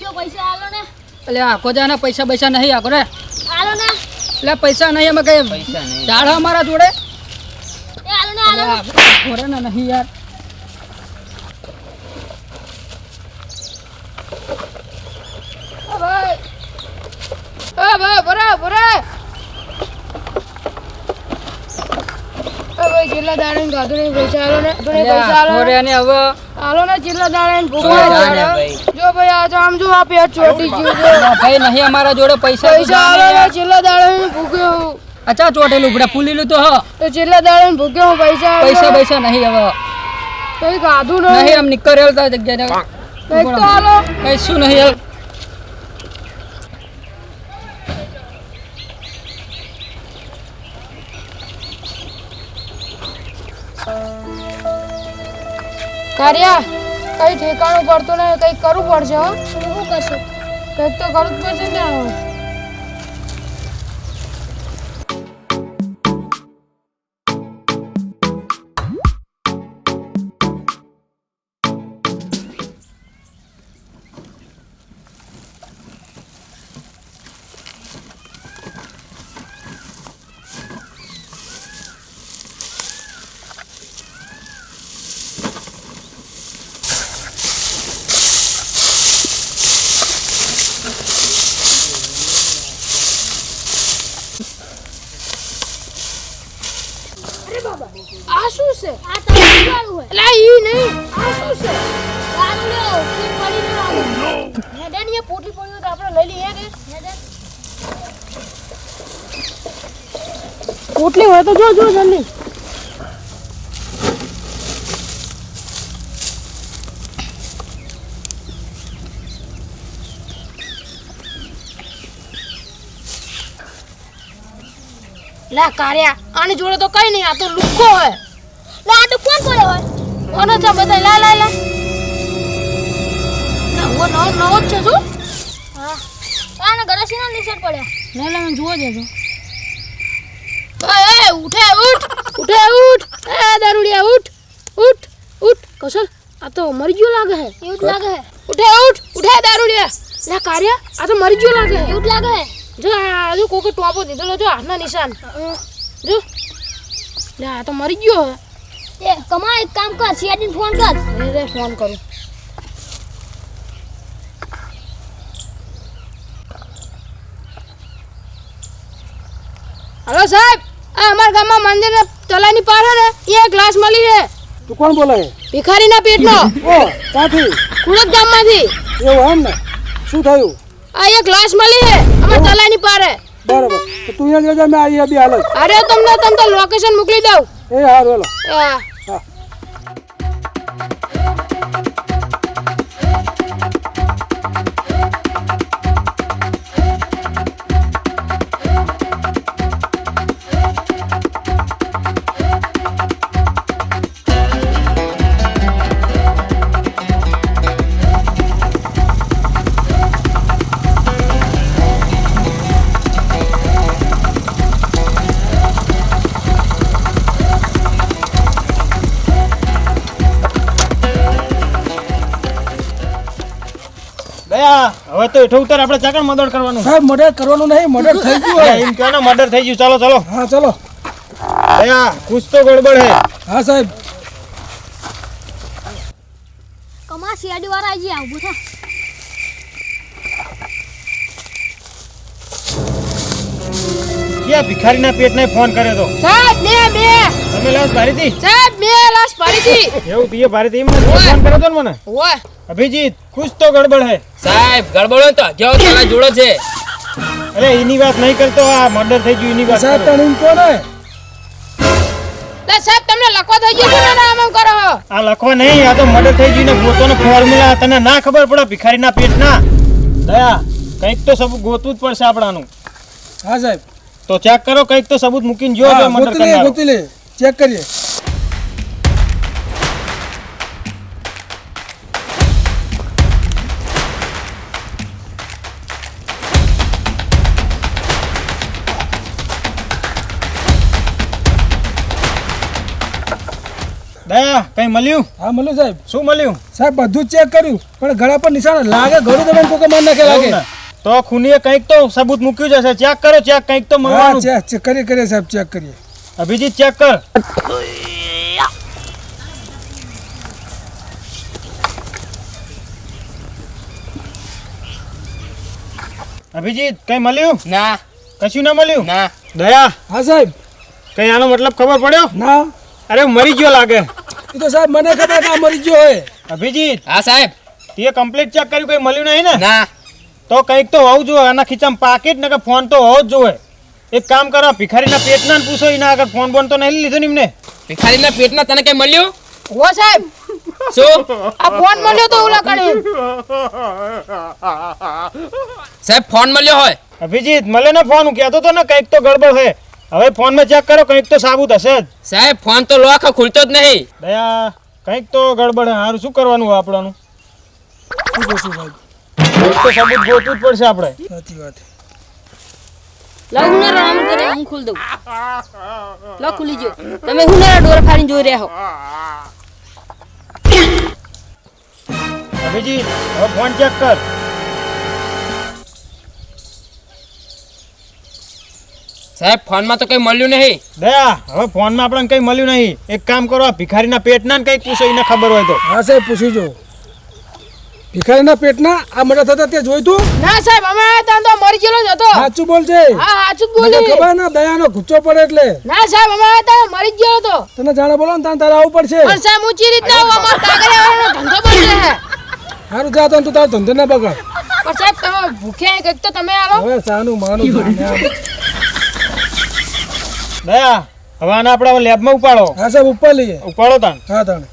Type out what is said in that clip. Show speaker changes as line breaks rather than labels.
જો પૈસા આલો ને
એટલે આખો જાના પૈસા નહીં આખો રે
આલો ને
એટલે પૈસા નહીં અમે કઈ
પૈસા નહીં
ચાડો અમારા જોડે
એ આલો ને આલો ને
ઘોરે ને નહીં યાર
ભાઈ બરાબર ભાઈ જેટલા દાડે ગાધું નહીં પૈસા આલો ને પૈસા આલો
ઘોરે ને હવે
આલો ને જેટલા દાડે
જાને ભાઈ
જો ભાઈ આ તો આમ જો આ પેટ ચોટી ગયું છે
ભાઈ નહીં અમારા જોડે પૈસા
પૈસા આલો ને જેટલા દાડે ભૂખ્યો
અચ્છા ચોટેલું પડે ફૂલેલું તો હ
તો જેટલા દાડે ભૂખ્યો પૈસા
પૈસા નહીં હવે
કઈ ગાધું
નહીં આમ નીકળેલ તા જગ્યા
કઈક તો આલો
કઈ શું નહીં હાલ
કાર્યા કઈ ઠેકાણું પડતું નહીં કઈક કરવું પડશે હો
શું કરશું
કઈક તો કરવું જ પડશે ને આ શું છે
આ તો વાળું હોય
એલા ઈ નહીં આ શું છે
વાળું લ્યો ફૂટ પડી ને વાળું હે ડેન એ પોટલી પડ્યું તો આપણે લઈ લઈએ ને
પોટલી હોય તો જો જલ્દી લા કાર્યા આની જોડે તો કઈ નહીં આ તો લુક્કો હોય
લા આ તો કોણ પડ્યો હોય
કોનો છે બધા લા ના વો નવો જ છે શું
હા આને ગરાસી ના નિશાન પડ્યા
ના લા મને જોવા દેજો એ ઉઠે ઉઠ એ દારૂડિયા ઉઠ કૌશલ આ તો મરી ગયો લાગે હે
એવું જ લાગે હે
ઉઠે દારૂડિયા લા કાર્યા આ તો મરી ગયો લાગે હે
એવું જ લાગે હે
જો આ જો કોકે ટોપો દીધેલો જો હાથના નિશાન જો લે આ તો મરી ગયો હે
એ કમા એક કામ કર સીઆઈડી ફોન કર
રે ફોન કરું હલો સાહેબ આ અમારા ગામમાં મંદિર તલાની પાર હે ને એ ગ્લાસ મળી છે
તું કોણ બોલે
ભિખારીના પેટનો
ઓ ક્યાંથી
કુળક ગામમાંથી
એવું એમ ને શું થયું
આ એક ગ્લાસ મળી છે અમારા તલાની પારે
બરાબર તો તું અહીંયા જજે મેં અહીંયા બી હાલ જ
અરે તમને તો લોકેશન મોકલી દઉં
એ હારું હેલો
હા
હા
દયા હવે તો એઠો ઉતર આપણે ચાકણ મર્ડર કરવાનું
સાહેબ મર્ડર કરવાનું નહીં મર્ડર થઈ ગયું
દયા, એમ કહો ને મર્ડર થઈ ગયું ચાલો
હા ચલો
દયા કુછ તો ગડબડ હે
હા સાહેબ
કમા સીઆઈડી વાળા આવી ગયા ઊભો થા
ક્યાં ભિખારીના પેટને ફોન કર્યો તો
સાહેબ બે
તમે લાશ ભારી હતી
સાહેબ બે લાશ પડી હતી
એવું તીએ ભારી હતી એમને ફોન કર્યો તો ને મને
ઓય
અભિજીત કુછ તો ગડબડ હે
સાહેબ ગડબડ તો જો તારા જોડો છે
અરે એની વાત નહીં કરતો આ મર્ડર થઈ ગયું એની વાત
સાહેબ
કરો.
તને એમ કહો ને
લે સાહેબ તમને લખવા થઈ ગયું છે ને આમ કરો
આ લખવા નહીં આ તો મર્ડર થઈ ગયું ને ગોતોનો ફોર્મ્યુલા તને ના ખબર પડે ભિખારીના પેટના દયા કંઈક તો સબૂત ગોતવું જ પડશે આપણાનું
હા સાહેબ
તો ચેક કરો કંઈક તો સબૂત મૂકીને જો
હા,
મર્ડર
ગોતી લે
કરનારો
ગોતી લે ચેક કરીએ
દયા કઈ મળ્યું?
હા મળ્યું સાહેબ.
શું મળ્યું?
સાહેબ બધું ચેક કર્યું પણ ગળા પર નિશાન લાગે, ઘણું તમે કોકે માર નાખે લાગે.
એવું ને? તો ખૂનીએ કંઈક તો સબૂત મૂક્યું જશે. ચેક કરો, ચેક કંઈક તો
હા
મળવાનું.
ચેક કરીએ સાહેબ, ચેક કરીએ.
અભિજીત ચેક કર. અભિજીત કઈ મળ્યું?
ના
કશું ના મળ્યું?
ના
દયા
હા સાહેબ.
કઈ આનો મતલબ ખબર પડ્યો?
ના
અરે મરી ગયો લાગે.
એ તો સાહેબ મને ખબર કે આ મરી ગયો હોય.
અભિજીત
હા સાહેબ
તે કમ્પ્લીટ ચેક કર્યું, કઈ મળ્યું નહીં ને?
ના
તો કંઈક તો હોવું જોઈએ. આના ખીચામાં પાકીટ ને કે ફોન તો હોવો જ જોઈએ. એક કામ કરો, ભિખારીના પેટના ને પૂછો, એના આગળ ફોન બોન તો નહીં લીધો ને એમને?
ભિખારીના પેટમાં તને કઈ મળ્યું?
હો સાહેબ
શું
આ ફોન મળ્યો તો ઓલા કણે.
સાહેબ ફોન મળ્યો હોય?
અભિજીત મળે ને ફોન, હું કહેતો તો ને કંઈક તો ગડબડ છે. હવે ફોનમાં ચેક કરો, કંઈક તો સાબુત હશે જ.
સાહેબ ફોન તો લોક ખુલતો જ નહીં.
દયા કંઈક તો ગડબડ છે. હારું શું કરવાનું હોય આપણનું?
શું કરશું સાહેબ?
કંઈક તો સાબુત ગોતવું જ પડશે આપણે.
સાચી વાત.
લાવ હુનર આમ કરે હું ખોલ દઉં. લો ખુલી ગયો. તમે હુનર ડોર ફાડીને જોઈ રહ્યા હો.
અભિજીત હવે ફોન ચેક કર.
સાહેબ ફોનમાં તો કઈ મળ્યું નહીં.
દયા હવે ફોનમાં આપણને કંઈ મળ્યું નહીં. એક કામ કરો, આ ભિખારીના પેટના ને કંઈક પૂછો, એને ખબર હોય તો.
હા સાહેબ પૂછી જો. ભિખારીના પેટના આ મર્ડર થતા તે જોયું તું?
ના સાહેબ અમે આયા તા તો મરી ગયેલો જ હતો.
સાચું બોલજે.
હા સાચું જ
મને
બોલી.
ખબર ના દયાનો ગુચ્ચો પડે એટલે.
ના સાહેબ અમે આયા તા મરી જ ગયેલો હતો.
તને જાણે બોલો ને તારે આવવું પડશે.
પણ સાહેબ ઊંચી રીતના આવું અમાર કાગળિયાવાળાનો ધંધો બંધ છે.
સારું જા તો તું તારો ધંધો ના બગાડ.
પણ સાહેબ તમે ભૂખ્યા કંઈક તો તમે આલો.
હવે સાનું માનું
દયા હવે આને આપણે લેબમાં ઉપાડો.
હા સાહેબ ઉપર લઈએ.
ઉપાડો તાન.
હા તાણે